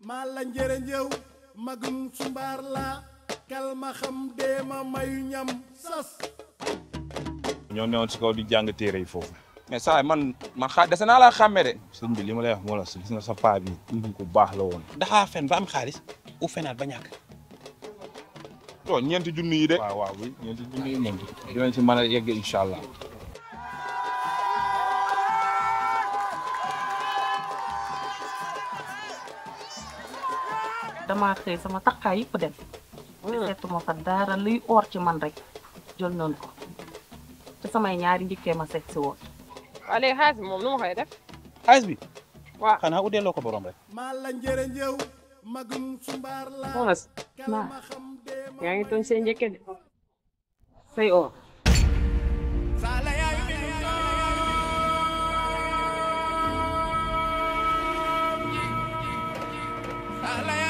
maa la njëre njëw magum sumbaar la kal ma xam deema mayu ñam sas ñoo newoon si kaw di jàng téere yi foofu mais saa man dese naa laa xàmmee de. sëñ bi li ma lay wax moo la gis nga sa paa bi ku baax la woon daxaa fen ba am xaalis u fenaat ba ñàkk. to ñeenti junni yi de. waaw bi ñeenti junni yi moom dinañ si mën a yegg incha allah. damaa xëy sama takkaay yëpp dem. seetuma fa dara luy oor ci man rek jël noonu ko te samay ñaari njëkkee ma seet si woon. waaw léegi xaalis bi moom nu ma koy def. xaalis bi. waaw xanaa u delloo ko borom rek. maa la njëre njëw magum sumbaar la Thomas kal ma xam deema yaa ngi tooñ say njëkke de say oor. Sala